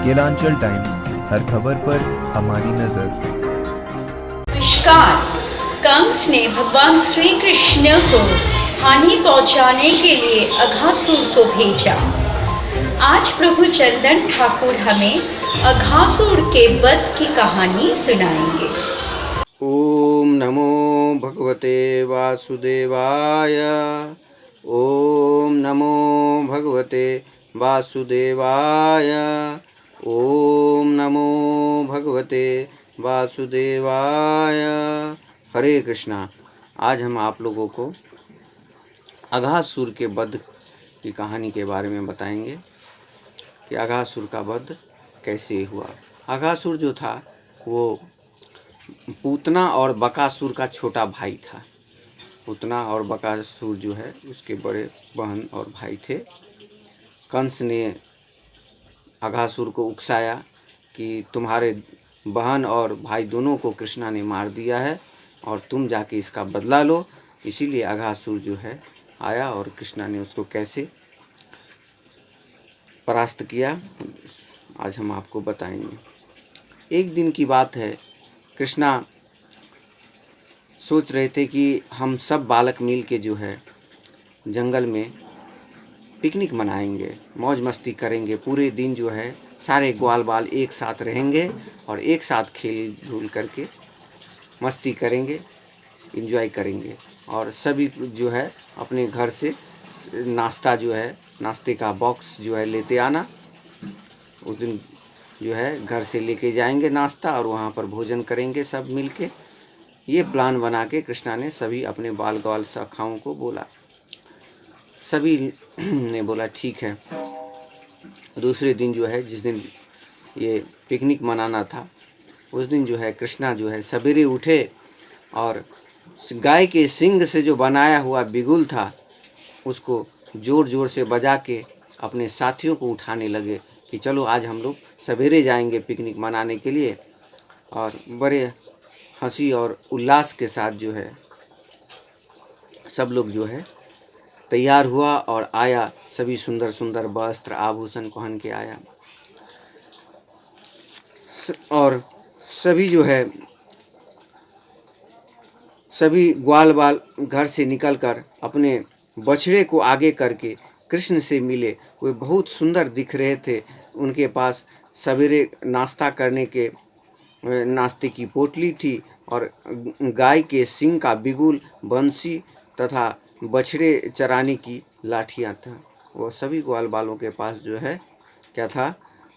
Kelanchal times, हर खबर पर हमारी नजर। नमस्कार। कंस ने भगवान श्री कृष्ण को हानि पहुंचाने के लिए अघासुर को भेजा। आज प्रभु चंदन ठाकुर हमें अघासुर के वध की कहानी सुनाएंगे। ओम नमो भगवते वासुदेवाय। ओम नमो भगवते वासुदेवाय। ओम नमो भगवते वासुदेवाय। हरे कृष्णा। आज हम आप लोगों को अघासुर के वध की कहानी के बारे में बताएंगे कि अघासुर का वध कैसे हुआ। अघासुर जो था वो पूतना और बकासुर का छोटा भाई था। पूतना और बकासुर जो है उसके बड़े बहन और भाई थे। कंस ने अघासुर को उकसाया कि तुम्हारे बहन और भाई दोनों को कृष्णा ने मार दिया है और तुम जाके इसका बदला लो। इसीलिए अघासुर जो है आया और कृष्णा ने उसको कैसे परास्त किया आज हम आपको बताएंगे। एक दिन की बात है, कृष्णा सोच रहे थे कि हम सब बालक मिल के जो है जंगल में पिकनिक मनाएंगे, मौज मस्ती करेंगे। पूरे दिन जो है सारे ग्वाल बाल एक साथ रहेंगे और एक साथ खेल धूल करके मस्ती करेंगे, एंजॉय करेंगे। और सभी जो है अपने घर से नाश्ता जो है, नाश्ते का बॉक्स जो है लेते आना। उस दिन जो है घर से लेके जाएंगे नाश्ता और वहाँ पर भोजन करेंगे सब मिल के। ये प्लान बना के कृष्णा ने सभी अपने बाल ग्वाल सखाओं को बोला। सभी ने बोला ठीक है। दूसरे दिन जो है जिस दिन ये पिकनिक मनाना था उस दिन जो है कृष्णा जो है सवेरे उठे और गाय के सींग से जो बनाया हुआ बिगुल था उसको ज़ोर ज़ोर से बजा के अपने साथियों को उठाने लगे कि चलो आज हम लोग सवेरे जाएंगे पिकनिक मनाने के लिए। और बड़े हंसी और उल्लास के साथ जो है सब लोग जो है तैयार हुआ और आया। सभी सुंदर सुंदर वस्त्र आभूषण पहन के आया और सभी जो है सभी ग्वाल बाल घर से निकलकर अपने बछड़े को आगे करके कृष्ण से मिले। वे बहुत सुंदर दिख रहे थे। उनके पास सवेरे नाश्ता करने के नाश्ते की पोटली थी और गाय के सींग का बिगुल, बंसी तथा बछड़े चराने की लाठियाँ था। वो सभी ग्वाल बालों के पास जो है क्या था,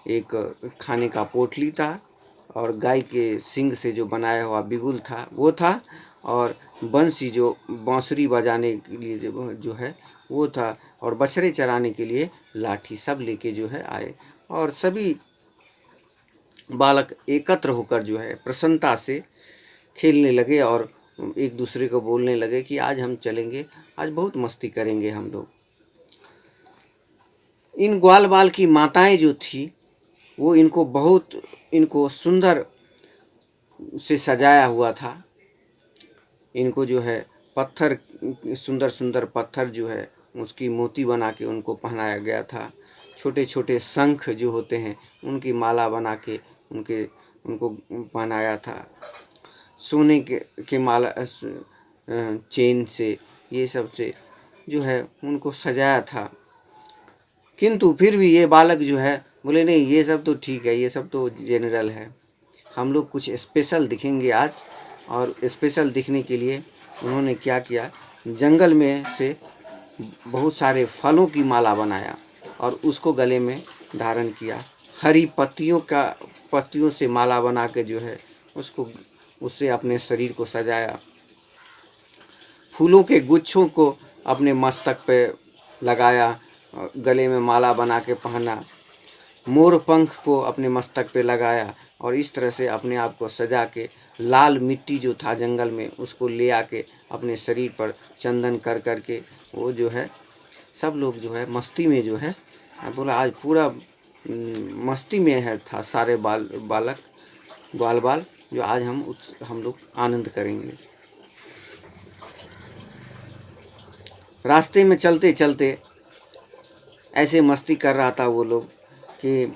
एक खाने का पोटली था और गाय के सींग से जो बनाया हुआ बिगुल था वो था और बंसी जो बांसुरी बजाने के लिए जो है वो था और बछड़े चराने के लिए लाठी सब लेके जो है आए। और सभी बालक एकत्र होकर जो है प्रसन्नता से खेलने लगे और एक दूसरे को बोलने लगे कि आज हम चलेंगे, आज बहुत मस्ती करेंगे हम लोग। इन ग्वाल बाल की माताएं जो थी वो इनको सुंदर से सजाया हुआ था। इनको जो है पत्थर, सुंदर सुंदर पत्थर जो है उसकी मोती बना के उनको पहनाया गया था। छोटे छोटे शंख जो होते हैं उनकी माला बना के उनको पहनाया था। सोने के माला चेन से ये सब से जो है उनको सजाया था। किंतु फिर भी ये बालक जो है बोले नहीं, ये सब तो ठीक है, ये सब तो जनरल है, हम लोग कुछ स्पेशल दिखेंगे आज। और स्पेशल दिखने के लिए उन्होंने क्या किया, जंगल में से बहुत सारे फलों की माला बनाया और उसको गले में धारण किया। हरी पत्तियों से माला बना के जो है उससे अपने शरीर को सजाया। फूलों के गुच्छों को अपने मस्तक पे लगाया, गले में माला बना के पहना। मोर पंख को अपने मस्तक पे लगाया और इस तरह से अपने आप को सजा के लाल मिट्टी जो था जंगल में उसको ले आके अपने शरीर पर चंदन कर करके वो जो है सब लोग जो है मस्ती में जो है बोला आज पूरा मस्ती में है था सारे ग्वाल बाल जो आज हम लोग आनंद करेंगे। रास्ते में चलते चलते ऐसे मस्ती कर रहा था वो लोग कि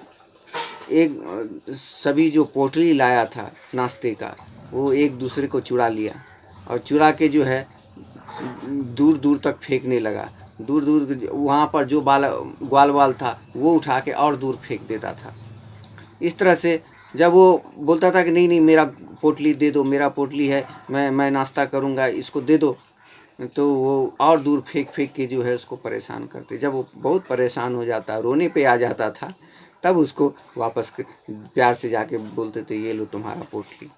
सभी जो पोटली लाया था नाश्ते का वो एक दूसरे को चुरा लिया और चुरा के जो है दूर दूर तक फेंकने लगा। दूर दूर वहाँ पर जो ग्वाल वाल था वो उठा के और दूर फेंक देता था। इस तरह से जब वो बोलता था कि नहीं नहीं मेरा पोटली दे दो, मेरा पोटली है, मैं नाश्ता करूँगा, इसको दे दो, तो वो और दूर फेंक फेंक के जो है उसको परेशान करते। जब वो बहुत परेशान हो जाता, रोने पे आ जाता था, तब उसको वापस प्यार से जाके बोलते थे ये लो तुम्हारा पोटली।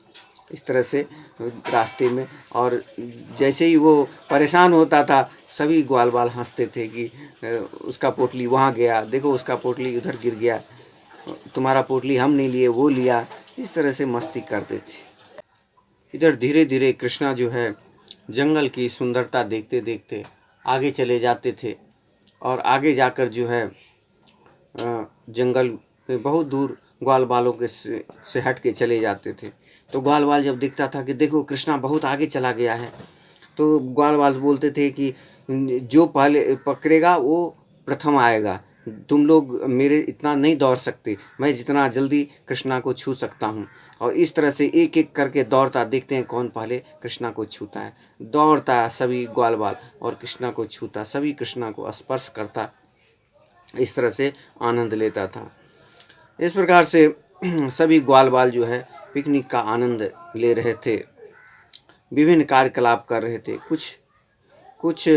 इस तरह से रास्ते में, और जैसे ही वो परेशान होता था सभी ग्वाल बाल हंसते थे कि उसका पोटली वहाँ गया, देखो उसका पोटली उधर गिर गया, तुम्हारा पोटली हम नहीं लिए वो लिया। इस तरह से मस्ती करते थे। इधर धीरे धीरे कृष्णा जो है जंगल की सुंदरता देखते देखते आगे चले जाते थे और आगे जाकर जो है जंगल में बहुत दूर ग्वाल बालों के से हट के चले जाते थे। तो ग्वाल बाल जब दिखता था कि देखो कृष्णा बहुत आगे चला गया है, तो ग्वाल बाल बोलते थे कि जो पहले पकड़ेगा वो प्रथम आएगा, तुम लोग मेरे इतना नहीं दौड़ सकते, मैं जितना जल्दी कृष्णा को छू सकता हूँ। और इस तरह से एक एक करके दौड़ता, देखते हैं कौन पहले कृष्णा को छूता है। दौड़ता सभी ग्वाल बाल और कृष्णा को छूता, सभी कृष्णा को स्पर्श करता, इस तरह से आनंद लेता था। इस प्रकार से सभी ग्वाल बाल जो है पिकनिक का आनंद ले रहे थे, विभिन्न कार्यकलाप कर रहे थे। कुछ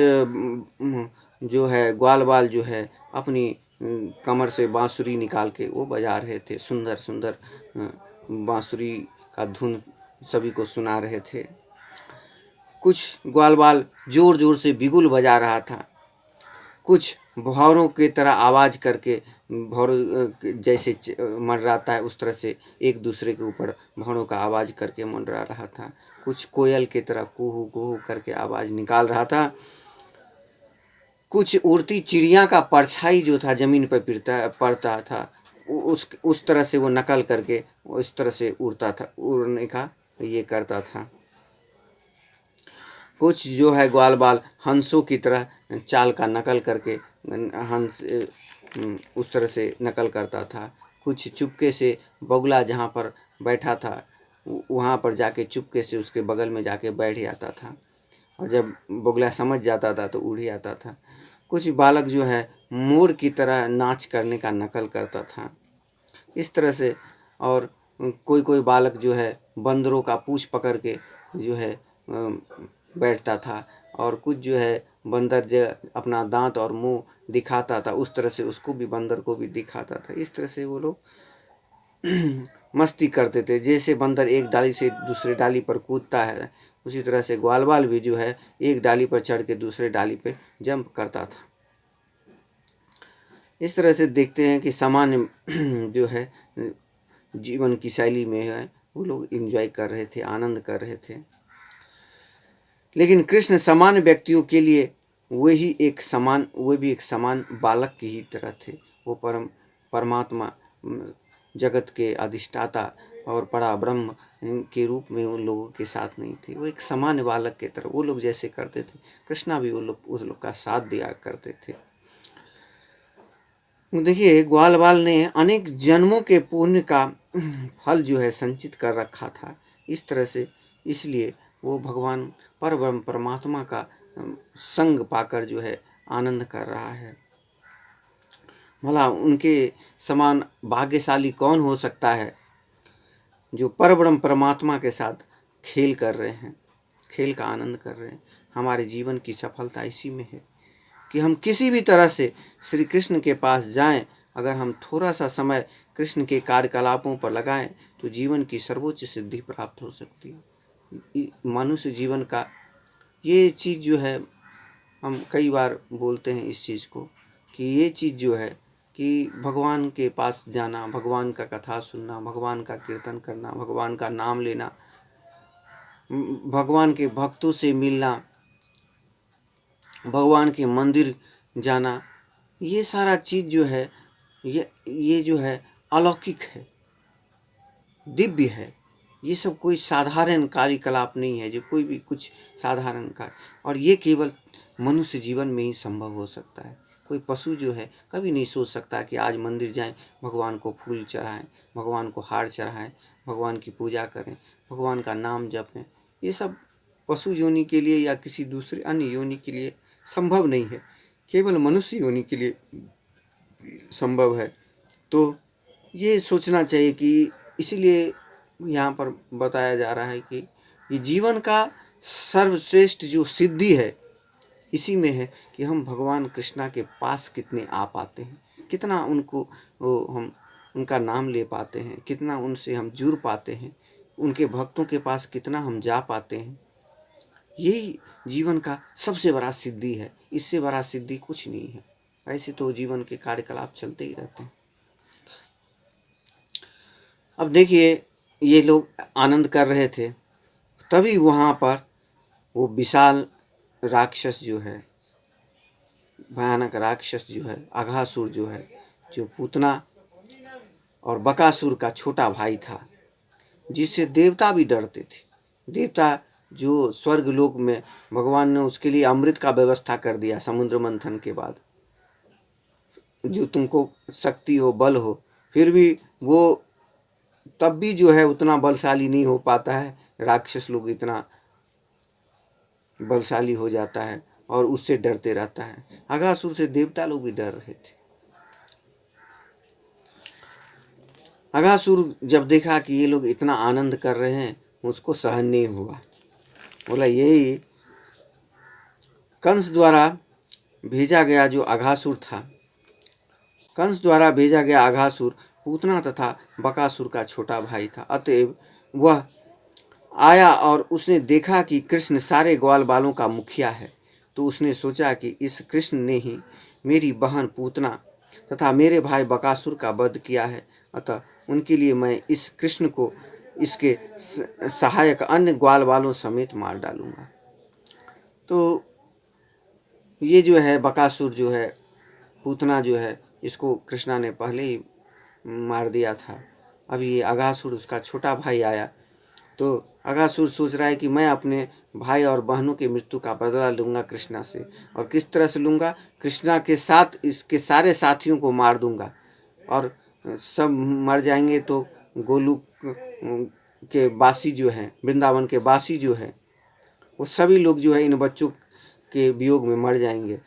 जो है ग्वाल बाल जो है अपनी कमर से बांसुरी निकाल के वो बजा रहे थे, सुंदर सुंदर बांसुरी का धुन सभी को सुना रहे थे। कुछ ग्वाल बाल जोर जोर से बिगुल बजा रहा था, कुछ भौरों की तरह आवाज़ करके, भौरों जैसे मंडराता है उस तरह से एक दूसरे के ऊपर भौरों का आवाज़ करके मंडरा रहा था। कुछ कोयल की तरह कुहू कुहू करके आवाज़ निकाल रहा था। कुछ उड़ती चिड़िया का परछाई जो था ज़मीन पर पड़ता था, उस तरह से वो नकल करके उस तरह से उड़ता था, उड़ने का ये करता था। कुछ जो है ग्वाल बाल हंसों की तरह चाल का नकल करके हंस उस तरह से नकल करता था। कुछ चुपके से बगुला जहाँ पर बैठा था वहाँ पर जाके चुपके से उसके बगल में जाके बैठ जाता था, और जब बगुला समझ जाता था तो उड़ जाता था। कुछ बालक जो है मोर की तरह नाच करने का नकल करता था, इस तरह से। और कोई कोई बालक जो है बंदरों का पूंछ पकड़ के जो है बैठता था, और कुछ जो है बंदर जो अपना दांत और मुंह दिखाता था उस तरह से उसको भी, बंदर को भी दिखाता था। इस तरह से वो लोग मस्ती करते थे। जैसे बंदर एक डाली से दूसरे डाली पर कूदता है, उसी तरह से ग्वाल बाल भी जो है एक डाली पर चढ़ के दूसरे डाली पे जंप करता था। इस तरह से देखते हैं कि सामान्य जो है जीवन की शैली में है वो लोग एंजॉय कर रहे थे, आनंद कर रहे थे। लेकिन कृष्ण सामान्य व्यक्तियों के लिए वे भी एक समान बालक की ही तरह थे। वो परमात्मा जगत के अधिष्ठाता और परा ब्रह्म के रूप में उन लोगों के साथ नहीं थे। वो एक सामान्य बालक की तरह वो लोग जैसे करते थे, कृष्णा भी उस लोग का साथ दिया करते थे। देखिए ग्वाल बाल ने अनेक जन्मों के पुण्य का फल जो है संचित कर रखा था इस तरह से, इसलिए वो भगवान परब्रह्म परमात्मा का संग पाकर जो है आनंद कर रहा है। भला उनके समान भाग्यशाली कौन हो सकता है जो परब्रह्म परमात्मा के साथ खेल कर रहे हैं, खेल का आनंद कर रहे हैं। हमारे जीवन की सफलता इसी में है कि हम किसी भी तरह से श्री कृष्ण के पास जाएं। अगर हम थोड़ा सा समय कृष्ण के कार्यकलापों पर लगाएं तो जीवन की सर्वोच्च सिद्धि प्राप्त हो सकती है। मनुष्य जीवन का ये चीज़ जो है, हम कई बार बोलते हैं इस चीज़ को कि ये चीज़ जो है कि भगवान के पास जाना, भगवान का कथा सुनना, भगवान का कीर्तन करना, भगवान का नाम लेना, भगवान के भक्तों से मिलना, भगवान के मंदिर जाना, ये सारा चीज़ जो है ये जो है अलौकिक है, दिव्य है। ये सब कोई साधारण कार्यकलाप नहीं है जो कोई भी कुछ साधारण कार्य, और ये केवल मनुष्य जीवन में ही संभव हो सकता है। कोई पशु जो है कभी नहीं सोच सकता कि आज मंदिर जाएं, भगवान को फूल चढ़ाएं, भगवान को हार चढ़ाएं, भगवान की पूजा करें, भगवान का नाम जपें। ये सब पशु योनि के लिए या किसी दूसरे अन्य योनि के लिए संभव नहीं है, केवल मनुष्य योनि के लिए संभव है। तो ये सोचना चाहिए कि इसीलिए यहाँ पर बताया जा रहा है कि ये जीवन का सर्वश्रेष्ठ जो सिद्धि है इसी में है कि हम भगवान कृष्णा के पास कितने आ पाते हैं, कितना उनको हम उनका नाम ले पाते हैं, कितना उनसे हम जुड़ पाते हैं, उनके भक्तों के पास कितना हम जा पाते हैं। यही जीवन का सबसे बड़ा सिद्धि है, इससे बड़ा सिद्धि कुछ नहीं है। ऐसे तो जीवन के कार्यकलाप चलते ही रहते हैं। अब देखिए, ये लोग आनंद कर रहे थे, तभी वहाँ पर वो विशाल राक्षस जो है, भयानक राक्षस जो है, अघासुर जो है, जो पूतना और बकासुर का छोटा भाई था, जिससे देवता भी डरते थे। देवता जो स्वर्ग लोक में भगवान ने उसके लिए अमृत का व्यवस्था कर दिया समुद्र मंथन के बाद, जो तुमको शक्ति हो, बल हो, फिर भी वो तब भी जो है उतना बलशाली नहीं हो पाता है। राक्षस लोग इतना बलशाली हो जाता है और उससे डरते रहता है। अघासुर से देवता लोग भी डर रहे थे। अघासुर जब देखा कि ये लोग इतना आनंद कर रहे हैं, उसको सहन नहीं हुआ। बोला, यही कंस द्वारा भेजा गया जो अघासुर था, कंस द्वारा भेजा गया अघासुर पूतना तथा बकासुर का छोटा भाई था। अतएव वह आया और उसने देखा कि कृष्ण सारे ग्वाल बालों का मुखिया है। तो उसने सोचा कि इस कृष्ण ने ही मेरी बहन पूतना तथा मेरे भाई बकासुर का वध किया है, अतः उनके लिए मैं इस कृष्ण को इसके सहायक अन्य ग्वाल बालों समेत मार डालूंगा। तो ये जो है बकासुर जो है, पूतना जो है, इसको कृष्णा ने पहले ही मार दिया था। अभी ये अघासुर उसका छोटा भाई आया, तो अघासुर सोच रहा है कि मैं अपने भाई और बहनों की मृत्यु का बदला लूँगा कृष्णा से। और किस तरह से लूँगा? कृष्णा के साथ इसके सारे साथियों को मार दूँगा और सब मर जाएंगे। तो गोलुक के वासी जो हैं, वृंदावन के वासी जो हैं, वो सभी लोग जो है इन बच्चों के वियोग में मर जाएंगे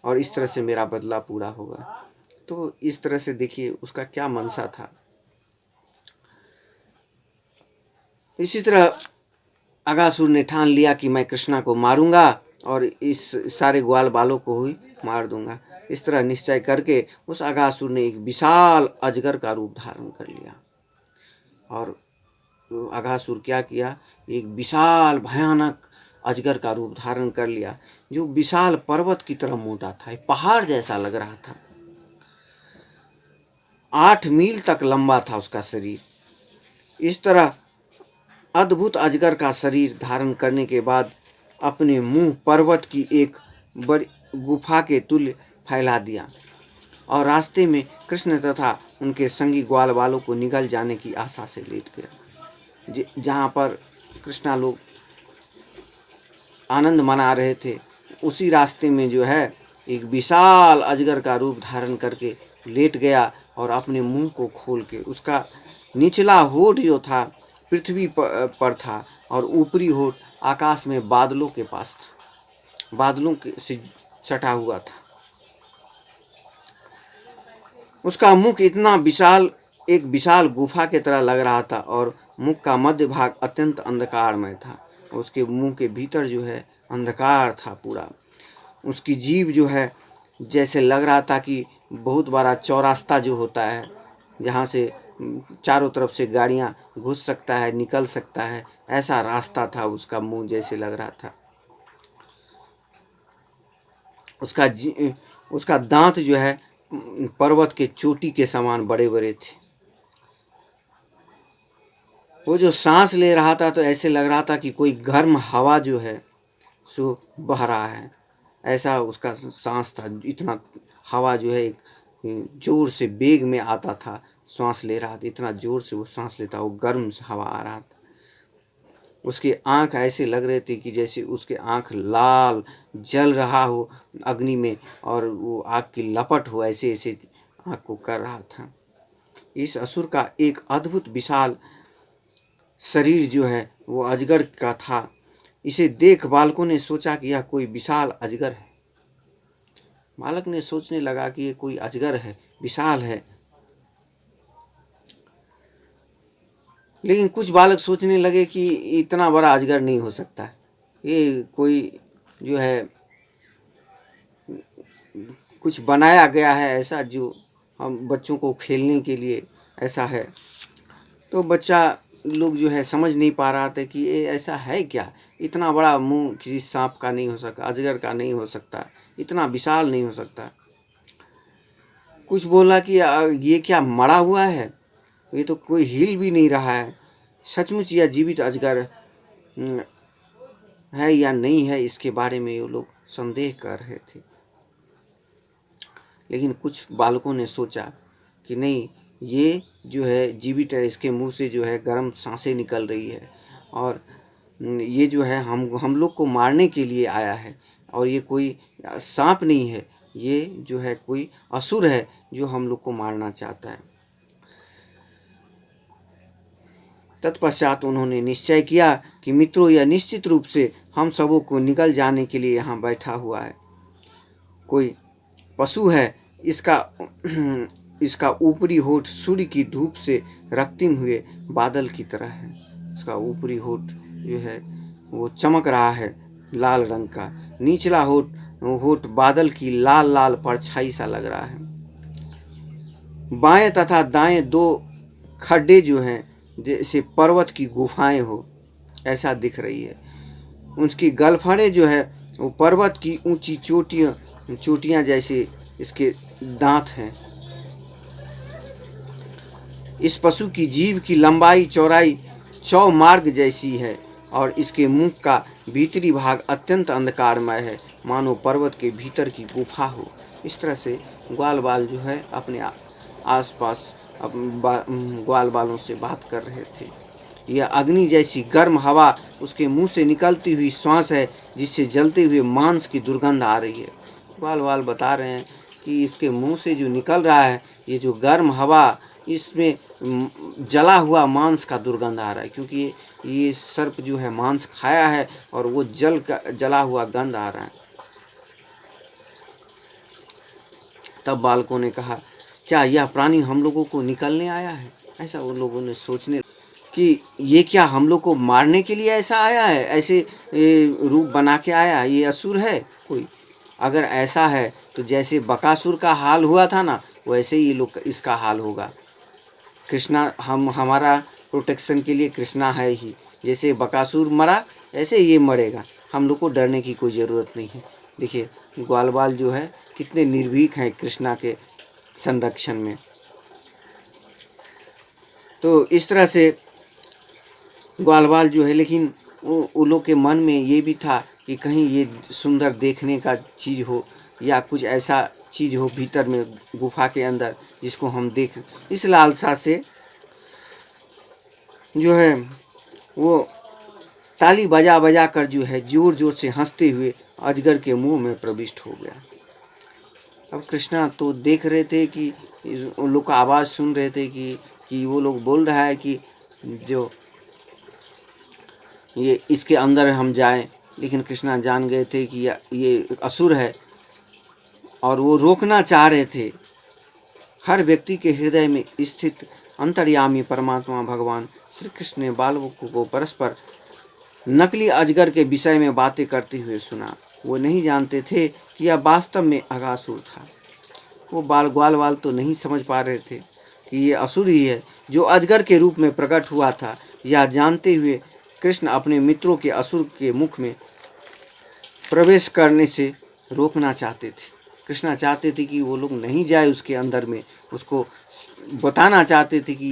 और इस तरह से मेरा बदला पूरा होगा। तो इस तरह से देखिए उसका क्या मनसा था। इसी तरह अघासुर ने ठान लिया कि मैं कृष्णा को मारूंगा और इस सारे ग्वाल बालों को ही मार दूंगा। इस तरह निश्चय करके उस अघासुर ने एक विशाल अजगर का रूप धारण कर लिया। और अघासुर क्या किया? एक विशाल भयानक अजगर का रूप धारण कर लिया, जो विशाल पर्वत की तरह मोटा था, एक पहाड़ जैसा लग रहा था। 8 मील तक लंबा था उसका शरीर। इस तरह अद्भुत अजगर का शरीर धारण करने के बाद अपने मुंह पर्वत की एक बड़ी गुफा के तुल्य फैला दिया और रास्ते में कृष्ण तथा उनके संगी ग्वाल वालों को निगल जाने की आशा से लेट गया। जहाँ पर कृष्णा लोग आनंद मना रहे थे, उसी रास्ते में जो है एक विशाल अजगर का रूप धारण करके लेट गया और अपने मुंह को खोल के उसका निचला होठ जो था पृथ्वी पर था और ऊपरी होठ आकाश में बादलों के पास था, बादलों से सटा हुआ था। उसका मुख इतना विशाल, एक विशाल गुफा की तरह लग रहा था और मुख का मध्य भाग अत्यंत अंधकारमय था। उसके मुंह के भीतर जो है अंधकार था पूरा। उसकी जीभ जो है जैसे लग रहा था कि बहुत बड़ा चौरास्ता जो होता है, जहाँ से चारों तरफ से गाड़ियाँ घुस सकता है, निकल सकता है, ऐसा रास्ता था उसका मुंह जैसे लग रहा था। उसका दांत जो है पर्वत के चोटी के समान बड़े बड़े थे। वो जो सांस ले रहा था तो ऐसे लग रहा था कि कोई गर्म हवा जो है सो बह रहा है, ऐसा उसका सांस था। इतना हवा जो है एक जोर से वेग में आता था, सांस ले रहा था, इतना जोर से वो सांस लेता, वो गर्म हवा आ रहा था। उसके आँख ऐसे लग रहे थे कि जैसे उसके आँख लाल जल रहा हो अग्नि में, और वो आग की लपट हो, ऐसे ऐसे आँख को कर रहा था। इस असुर का एक अद्भुत विशाल शरीर जो है वो अजगर का था। इसे देख बालकों ने सोचा कि यह कोई विशाल अजगर है। बालक ने सोचने लगा कि ये कोई अजगर है, विशाल है। लेकिन कुछ बालक सोचने लगे कि इतना बड़ा अजगर नहीं हो सकता, ये कोई जो है कुछ बनाया गया है ऐसा, जो हम बच्चों को खेलने के लिए ऐसा है। तो बच्चा लोग जो है समझ नहीं पा रहा था कि ये ऐसा है क्या, इतना बड़ा मुंह किसी सांप का नहीं हो सकता, अजगर का नहीं हो सकता, इतना विशाल नहीं हो सकता। कुछ बोला कि ये क्या मरा हुआ है, ये तो कोई हिल भी नहीं रहा है, सचमुच यह जीवित अजगर है या नहीं है, इसके बारे में ये लोग संदेह कर रहे थे। लेकिन कुछ बालकों ने सोचा कि नहीं, ये जो है जीवित है, इसके मुंह से जो है गर्म सांसें निकल रही है, और ये जो है हम लोग को मारने के लिए आया है, और ये कोई सांप नहीं है, ये जो है कोई असुर है जो हम लोग को मारना चाहता है। तत्पश्चात उन्होंने निश्चय किया कि मित्रों, यह निश्चित रूप से हम सबों को निगल जाने के लिए यहाँ बैठा हुआ है। कोई पशु है, इसका ऊपरी होठ सूर्य की धूप से रक्तिम हुए बादल की तरह है। इसका ऊपरी होठ जो है वो चमक रहा है लाल रंग का, निचला होठ बादल की लाल लाल परछाई सा लग रहा है। बाएं तथा दाएं दो खड्डे जो हैं जैसे पर्वत की गुफाएं हो ऐसा दिख रही है। उसकी गलफड़े जो है वो पर्वत की ऊंची चोटियां जैसे इसके दांत हैं। इस पशु की जीभ की लंबाई चौड़ाई चौमार्ग जैसी है, और इसके मुख का भीतरी भाग अत्यंत अंधकारमय है, मानो पर्वत के भीतर की गुफा हो। इस तरह से ग्वाल बाल जो है अपने आसपास ग्वाल बालों से बात कर रहे थे। यह अग्नि जैसी गर्म हवा उसके मुंह से निकलती हुई श्वास है, जिससे जलते हुए मांस की दुर्गंध आ रही है। ग्वाल बाल बता रहे हैं कि इसके मुंह से जो निकल रहा है, ये जो गर्म हवा, इसमें जला हुआ मांस का दुर्गंध आ रहा है, क्योंकि ये सर्प जो है मांस खाया है और वो जला हुआ गंध आ रहा है। तब बालकों ने कहा, क्या यह प्राणी हम लोगों को निकलने आया है? ऐसा उन लोगों ने सोचने कि ये क्या हम लोग को मारने के लिए ऐसा आया है, ऐसे रूप बना के आया है, ये असुर है कोई? अगर ऐसा है तो जैसे बकासुर का हाल हुआ था ना, वैसे ही लोग इसका हाल होगा। कृष्णा हमारा प्रोटेक्शन के लिए कृष्णा है ही, जैसे बकासुर मरा ऐसे ये मरेगा, हम लोग को डरने की कोई ज़रूरत नहीं है। देखिए ग्वाल बाल जो है कितने निर्भीक हैं कृष्णा के संरक्षण में। तो इस तरह से ग्वाल बाल जो है, लेकिन उन लोग के मन में ये भी था कि कहीं ये सुंदर देखने का चीज़ हो, या कुछ ऐसा चीज़ हो भीतर में गुफा के अंदर जिसको हम देख। इस लालसा से जो है वो ताली बजा बजा कर जो है जोर जोर से हंसते हुए अजगर के मुंह में प्रविष्ट हो गया। अब कृष्णा तो देख रहे थे कि उन लोग का आवाज़ सुन रहे थे कि वो लोग बोल रहा है कि जो ये इसके अंदर हम जाएं, लेकिन कृष्णा जान गए थे कि ये असुर है, और वो रोकना चाह रहे थे। हर व्यक्ति के हृदय में स्थित अंतर्यामी परमात्मा भगवान श्री कृष्ण ने बालकों को परस्पर नकली अजगर के विषय में बातें करते हुए सुना। वो नहीं जानते थे कि यह वास्तव में अघासुर था। वो ग्वाल बाल तो नहीं समझ पा रहे थे कि ये असुर ही है जो अजगर के रूप में प्रकट हुआ था। यह जानते हुए कृष्ण अपने मित्रों के असुर के मुख में प्रवेश करने से रोकना चाहते थे। कृष्णा चाहते थे कि वो लोग नहीं जाए उसके अंदर में, उसको बताना चाहते थे कि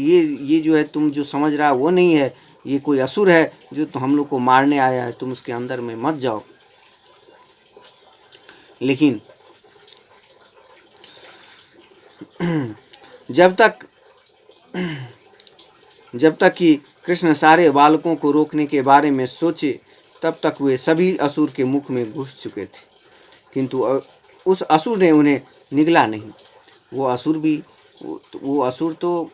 ये जो है तुम जो समझ रहा है वो नहीं है, ये कोई असुर है जो तो हम लोग को मारने आया है, तुम उसके अंदर में मत जाओ। लेकिन जब तक जब तक कि कृष्ण सारे बालकों को रोकने के बारे में सोचे तब तक वे सभी असुर के मुख में घुस चुके थे, किंतु उस असुर ने उन्हें निगला नहीं। वो असुर तो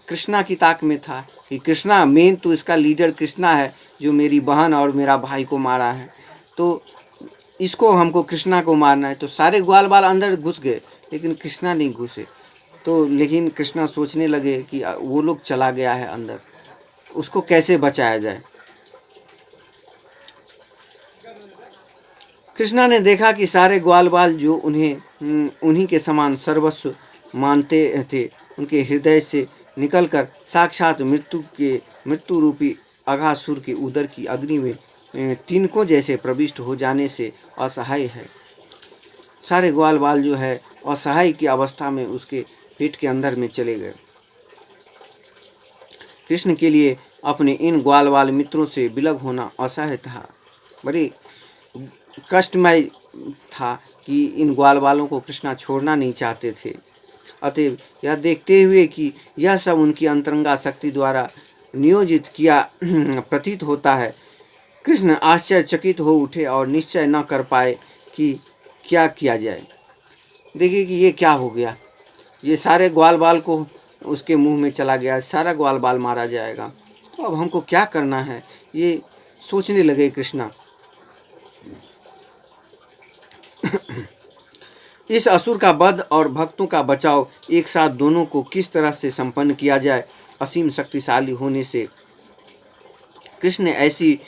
कृष्णा की ताक में था कि कृष्णा मेन तो इसका लीडर कृष्णा है जो मेरी बहन और मेरा भाई को मारा है, तो इसको हमको कृष्णा को मारना है। तो सारे ग्वाल बाल अंदर घुस गए लेकिन कृष्णा नहीं घुसे। तो लेकिन कृष्णा सोचने लगे कि वो लोग चला गया है अंदर, उसको कैसे बचाया जाए। कृष्णा ने देखा कि सारे ग्वाल बाल जो उन्हीं के समान सर्वस्व मानते थे, उनके हृदय से निकलकर साक्षात मृत्यु रूपी अघासुर के उदर की अग्नि में तिनकों जैसे प्रविष्ट हो जाने से असहाय है। सारे ग्वाल बाल जो है असहाय की अवस्था में उसके पेट के अंदर में चले गए। कृष्ण के लिए अपने इन ग्वाल बाल मित्रों से विलग होना असह्य था, बड़े कष्टमय था कि इन ग्वाल बालों को कृष्णा छोड़ना नहीं चाहते थे। अतएव यह देखते हुए कि यह सब उनकी अंतरंगा शक्ति द्वारा नियोजित किया प्रतीत होता है, कृष्ण आश्चर्यचकित हो उठे और निश्चय न कर पाए कि क्या किया जाए। देखिए कि ये क्या हो गया, ये सारे ग्वाल बाल को उसके मुंह में चला गया, सारा ग्वाल बाल मारा जाएगा, तो अब हमको क्या करना है, ये सोचने लगे कृष्णा। इस असुर का वध और भक्तों का बचाव एक साथ दोनों को किस तरह से संपन्न किया जाए, असीम शक्तिशाली होने से कृष्ण ने ऐसी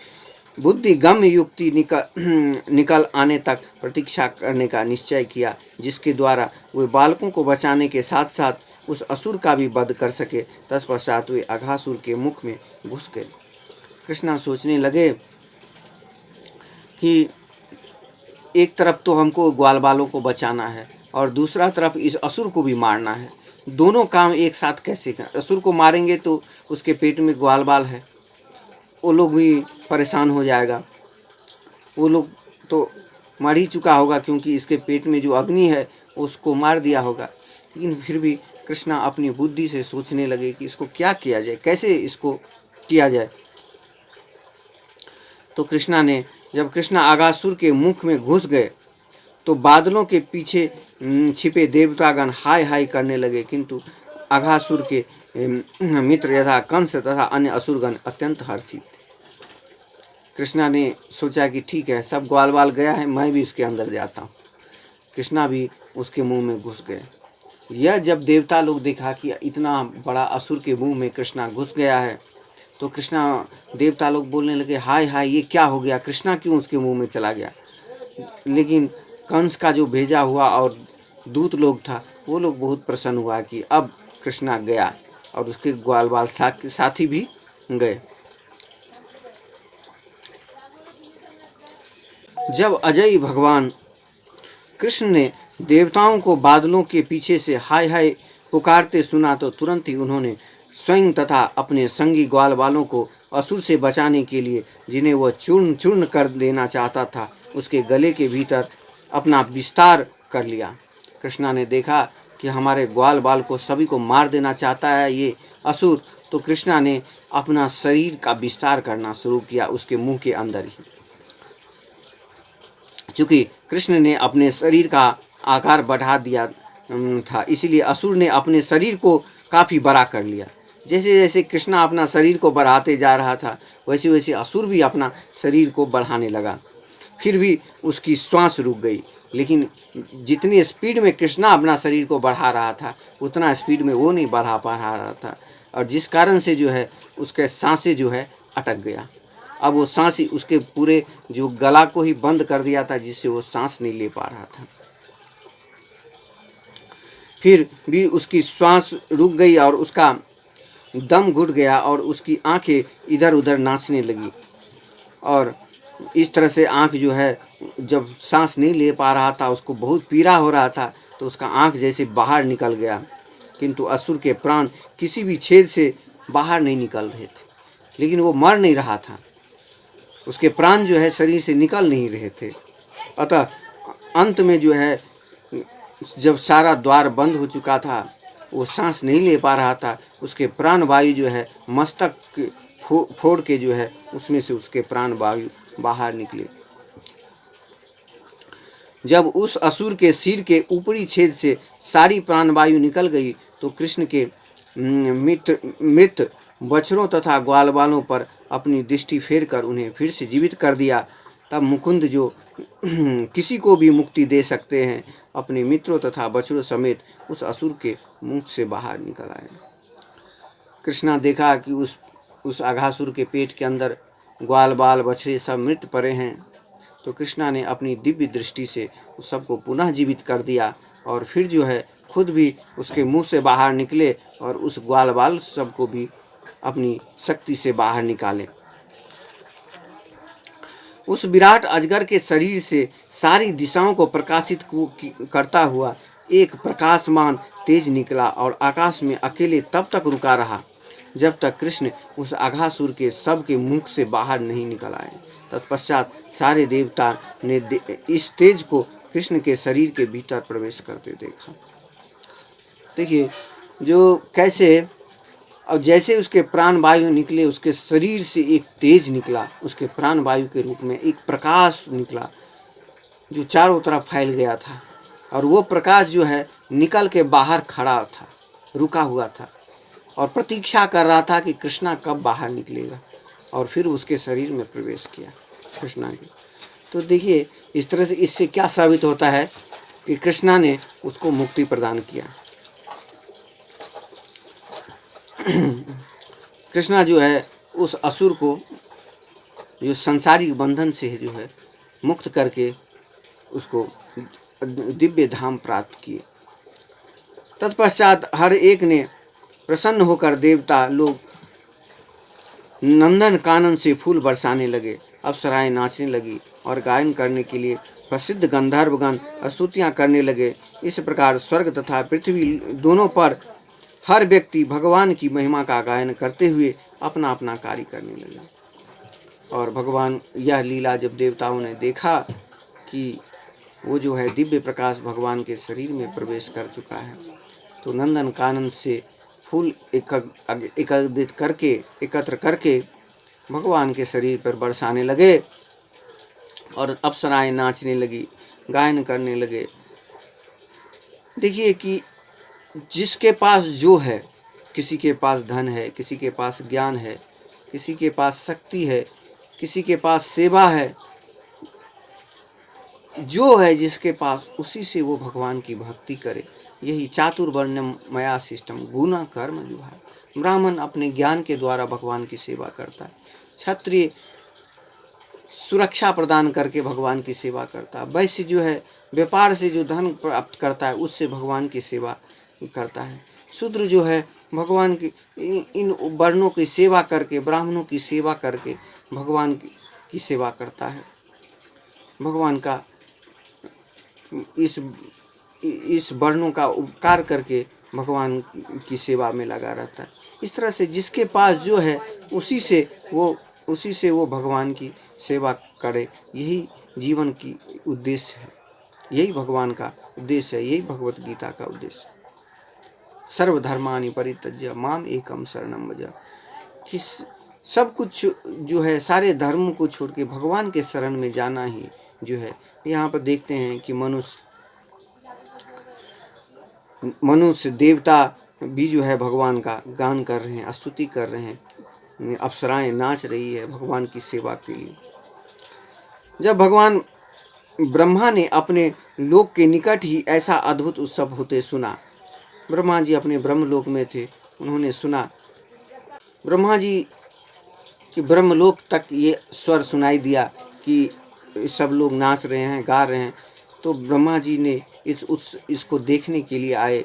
बुद्धिगम्य युक्ति निकल आने तक प्रतीक्षा करने का निश्चय किया, जिसके द्वारा वे बालकों को बचाने के साथ साथ उस असुर का भी वध कर सके। तत्पश्चात वे अघासुर के मुख में घुस गए। कृष्णा सोचने लगे कि एक तरफ तो हमको ग्वाल बालों को बचाना है और दूसरा तरफ इस असुर को भी मारना है, दोनों काम एक साथ कैसे करें। असुर को मारेंगे तो उसके पेट में ग्वाल बाल है, वो लोग भी परेशान हो जाएगा, वो लोग तो मर ही चुका होगा क्योंकि इसके पेट में जो अग्नि है उसको मार दिया होगा। लेकिन फिर भी कृष्णा अपनी बुद्धि से सोचने लगे कि इसको क्या किया जाए, कैसे इसको किया जाए। तो कृष्णा ने, जब कृष्णा अघासुर के मुख में घुस गए तो बादलों के पीछे छिपे देवतागण हाय हाय करने लगे, किंतु अघासुर के मित्र यथा कंस तथा अन्य असुरगण अत्यंत हर्षित थे। कृष्णा ने सोचा कि ठीक है, सब ग्वाल बाल गया है, मैं भी इसके अंदर जाता हूँ। कृष्णा भी उसके मुंह में घुस गए। यह जब देवता लोग देखा कि इतना बड़ा असुर के मुंह में कृष्णा घुस गया है, तो कृष्णा देवता लोग बोलने लगे, हाय हाय ये क्या हो गया, कृष्णा क्यों उसके मुंह में चला गया। लेकिन कंस का जो भेजा हुआ और दूत लोग था, वो लोग बहुत प्रसन्न हुआ कि अब कृष्णा गया, और उसके ग्वाल बाल साथी भी गए। जब अजय भगवान कृष्ण ने देवताओं को बादलों के पीछे से हाय हाय पुकारते सुना तो तुरंत ही उन्होंने स्वयं तथा अपने संगी ग्वाल बालों को असुर से बचाने के लिए, जिन्हें वह चूर्ण चूर्ण कर देना चाहता था, उसके गले के भीतर अपना विस्तार कर लिया। कृष्णा ने देखा कि हमारे ग्वाल बाल को सभी को मार देना चाहता है ये असुर, तो कृष्णा ने अपना शरीर का विस्तार करना शुरू किया उसके मुंह के अंदर ही। चूँकि कृष्ण ने अपने शरीर का आकार बढ़ा दिया था, इसीलिए असुर ने अपने शरीर को काफ़ी बड़ा कर लिया। जैसे जैसे कृष्णा अपना शरीर को बढ़ाते जा रहा था, वैसे वैसे असुर भी अपना शरीर को बढ़ाने लगा। फिर भी उसकी श्वास रुक गई, लेकिन जितनी स्पीड में कृष्णा अपना शरीर को बढ़ा रहा था, उतना स्पीड में वो नहीं बढ़ा पा रहा था, और जिस कारण से जो है उसके सांसें जो है अटक गया। अब वो सांस ही उसके पूरे जो गला को ही बंद कर दिया था, जिससे वो सांस नहीं ले पा रहा था। फिर भी उसकी श्वास रुक गई और उसका दम घुट गया और उसकी आंखें इधर उधर नाचने लगी, और इस तरह से आंख जो है, जब सांस नहीं ले पा रहा था, उसको बहुत पीड़ा हो रहा था, तो उसका आंख जैसे बाहर निकल गया, किंतु असुर के प्राण किसी भी छेद से बाहर नहीं निकल रहे थे। लेकिन वो मर नहीं रहा था, उसके प्राण जो है शरीर से निकल नहीं रहे थे। अतः अंत में जो है, जब सारा द्वार बंद हो चुका था, वो सांस नहीं ले पा रहा था, उसके प्राण वायु जो है मस्तक फोड़ के जो है उसमें से उसके प्राण वायु बाहर निकले। जब उस असुर के सिर के ऊपरी छेद से सारी प्राणवायु निकल गई तो कृष्ण के मृत बछड़ों तथा ग्वालवालों पर अपनी दृष्टि फेर कर उन्हें फिर से जीवित कर दिया। तब मुकुंद जो किसी को भी मुक्ति दे सकते हैं, अपने मित्रों तथा बछड़ों समेत उस असुर के मुख से बाहर निकल आए। कृष्णा देखा कि उस अघासुर के पेट के अंदर ग्वाल बाल बछड़े सब मृत पड़े हैं, तो कृष्णा ने अपनी दिव्य दृष्टि से उस सबको पुनः जीवित कर दिया और फिर जो है खुद भी उसके मुंह से बाहर निकले और उस ग्वाल बाल सबको भी अपनी शक्ति से बाहर निकाले। उस विराट अजगर के शरीर से सारी दिशाओं को प्रकाशित करता हुआ एक प्रकाशमान तेज निकला और आकाश में अकेले तब तक रुका रहा जब तक कृष्ण उस अघासुर के सब के मुख से बाहर नहीं निकल आए। तत्पश्चात सारे देवता ने इस तेज को कृष्ण के शरीर के भीतर प्रवेश करते देखा। देखिए जो कैसे और जैसे उसके प्राण वायु निकले, उसके शरीर से एक तेज निकला, उसके प्राण वायु के रूप में एक प्रकाश निकला जो चारों तरफ फैल गया था और वो प्रकाश जो है निकल के बाहर खड़ा था, रुका हुआ था और प्रतीक्षा कर रहा था कि कृष्णा कब बाहर निकलेगा और फिर उसके शरीर में प्रवेश किया कृष्णा के। तो देखिए इस तरह से इससे क्या साबित होता है कि कृष्णा ने उसको मुक्ति प्रदान किया। कृष्णा जो है उस असुर को जो संसारिक बंधन से जो है मुक्त करके उसको दिव्य धाम प्राप्त किए। तत्पश्चात हर एक ने प्रसन्न होकर देवता लोग नंदन कानन से फूल बरसाने लगे, अप्सराएं नाचने लगी और गायन करने के लिए प्रसिद्ध गंधर्वगण स्तुतियां करने लगे। इस प्रकार स्वर्ग तथा पृथ्वी दोनों पर हर व्यक्ति भगवान की महिमा का गायन करते हुए अपना अपना कार्य करने लगा। और भगवान यह लीला जब देवताओं ने देखा कि वो जो है दिव्य प्रकाश भगवान के शरीर में प्रवेश कर चुका है, तो नंदन कानन से फूल एकत्र करके भगवान के शरीर पर बरसाने लगे और अप्सराएं नाचने लगी, गायन करने लगे। देखिए कि जिसके पास जो है, किसी के पास धन है, किसी के पास ज्ञान है, किसी के पास शक्ति है, किसी के पास सेवा है, जो है जिसके पास उसी से वो भगवान की भक्ति करे। यही चातुर्वर्ण्यम मया सिस्टम गुण कर्म जो है। ब्राह्मण अपने ज्ञान के द्वारा भगवान की सेवा करता है, क्षत्रिय सुरक्षा प्रदान करके भगवान की सेवा करता है, वैश्य जो है व्यापार से जो धन प्राप्त करता है उससे भगवान की सेवा करता है, शूद्र जो है भगवान की इन वर्णों की सेवा करके, ब्राह्मणों की सेवा करके भगवान की सेवा करता है। भगवान का इस वर्णों का उपकार करके भगवान की सेवा में लगा रहता है। इस तरह से जिसके पास जो है उसी से वो भगवान की सेवा करे। यही जीवन की उद्देश्य है, यही भगवान का उद्देश्य है, यही भगवत गीता का उद्देश्य है। सर्वधर्मानि परित्यज्य माम एकम शरणम व्रज, कि सब कुछ जो है सारे धर्म को छोड़ के भगवान के शरण में जाना ही जो है। यहाँ पर देखते हैं कि मनुष्य देवता भी जो है भगवान का गान कर रहे हैं, स्तुति कर रहे हैं, अप्सराएं नाच रही है भगवान की सेवा के लिए। जब भगवान ब्रह्मा ने अपने लोक के निकट ही ऐसा अद्भुत उत्सव होते सुना, ब्रह्मा जी अपने ब्रह्मलोक में थे, उन्होंने सुना, ब्रह्मा जी कि ब्रह्मलोक तक ये स्वर सुनाई दिया कि सब लोग नाच रहे हैं, गा रहे हैं। तो ब्रह्मा जी ने इसको देखने के लिए आए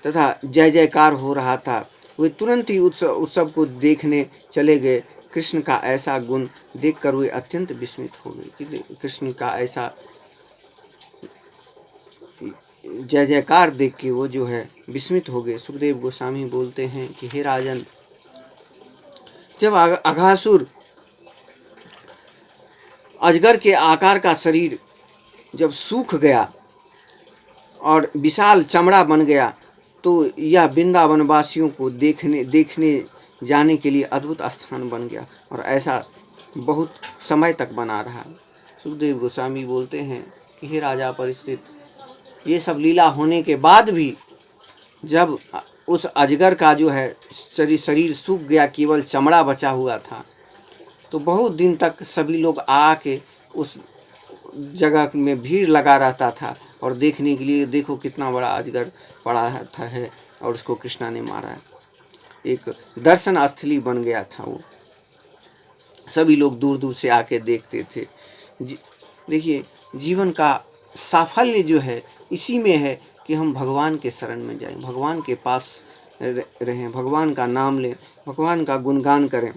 तथा जय जयकार हो रहा था। वे तुरंत ही उत्सव को देखने चले गए। कृष्ण का ऐसा गुण देखकर वे अत्यंत विस्मित हो गए कि कृष्ण का ऐसा जय जयकार देख के वो जो है विस्मित हो गए। सुखदेव गोस्वामी बोलते हैं कि हे राजन, जब अघासुर अजगर के आकार का शरीर जब सूख गया और विशाल चमड़ा बन गया, तो यह वृंदावन वासियों को देखने जाने के लिए अद्भुत स्थान बन गया, और ऐसा बहुत समय तक बना रहा। सुखदेव गोस्वामी बोलते हैं कि हे राजा परिस्थित, ये सब लीला होने के बाद भी जब उस अजगर का जो है शरीर सूख गया, केवल चमड़ा बचा हुआ था, तो बहुत दिन तक सभी लोग आके उस जगह में भीड़ लगा रहता था और देखने के लिए, देखो कितना बड़ा अजगर पड़ा था है और उसको कृष्णा ने मारा है। एक दर्शन स्थली बन गया था वो, सभी लोग दूर दूर से आके देखते थे। देखिए, जीवन का साफल्य जो है इसी में है कि हम भगवान के शरण में जाएं, भगवान के पास रहें, भगवान का नाम लें, भगवान का गुणगान करें।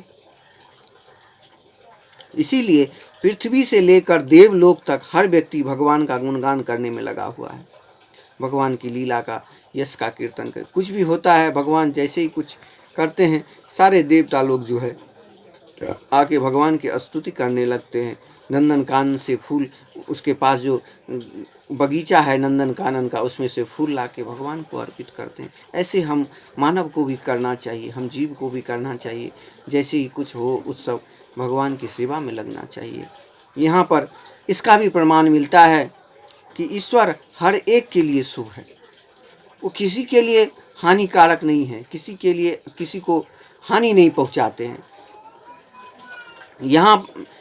इसीलिए पृथ्वी से लेकर देवलोक तक हर व्यक्ति भगवान का गुणगान करने में लगा हुआ है, भगवान की लीला का, यश का कीर्तन कर। कुछ भी होता है, भगवान जैसे ही कुछ करते हैं, सारे देवता लोग जो है आके भगवान की स्तुति करने लगते हैं। नंदन कानन से फूल, उसके पास जो बगीचा है नंदन कानन का, उसमें से फूल लाके भगवान को अर्पित करते हैं। ऐसे हम मानव को भी करना चाहिए, हम जीव को भी करना चाहिए। जैसे ही कुछ हो उत्सव, भगवान की सेवा में लगना चाहिए। यहाँ पर इसका भी प्रमाण मिलता है कि ईश्वर हर एक के लिए शुभ है, वो किसी के लिए हानिकारक नहीं है, किसी को हानि नहीं पहुँचाते हैं।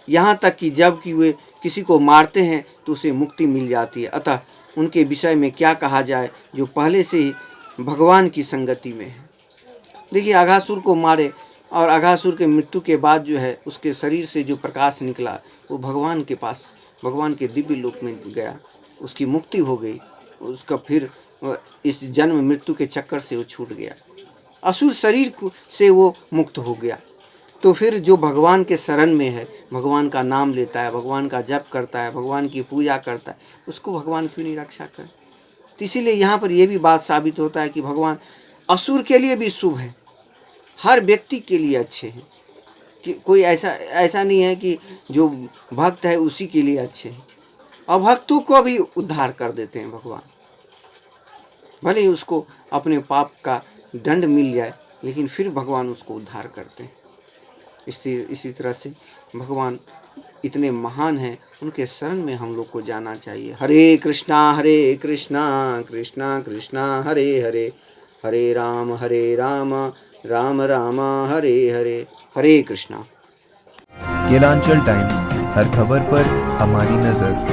यहाँ तक कि जब कि वे किसी को मारते हैं तो उसे मुक्ति मिल जाती है। अतः उनके विषय में क्या कहा जाए, जो पहले से ही भगवान की संगति में है। देखिए, अघासुर को मारे और अघासुर के मृत्यु के बाद जो है उसके शरीर से जो प्रकाश निकला वो भगवान के पास, भगवान के दिव्य लोक में गया, उसकी मुक्ति हो गई। उसका फिर इस जन्म मृत्यु के चक्कर से वो छूट गया, असुर शरीर से वो मुक्त हो गया। तो फिर जो भगवान के शरण में है, भगवान का नाम लेता है, भगवान का जप करता है, भगवान की पूजा करता है, उसको भगवान क्यों नहीं रक्षा करे। तो इसीलिए यहाँ पर यह भी बात साबित होता है कि भगवान असुर के लिए भी शुभ है, हर व्यक्ति के लिए अच्छे हैं, कि कोई ऐसा नहीं है कि जो भक्त है उसी के लिए अच्छे हैं। अभक्तों को भी उद्धार कर देते हैं भगवान, भले ही उसको अपने पाप का दंड मिल जाए, लेकिन फिर भगवान उसको उद्धार करते हैं। इसी तरह से भगवान इतने महान हैं, उनके शरण में हम लोग को जाना चाहिए। हरे कृष्णा कृष्णा कृष्णा हरे हरे, हरे राम राम राम हरे हरे, हरे कृष्णा। केलांचल टाइम्स, हर खबर पर हमारी नज़र।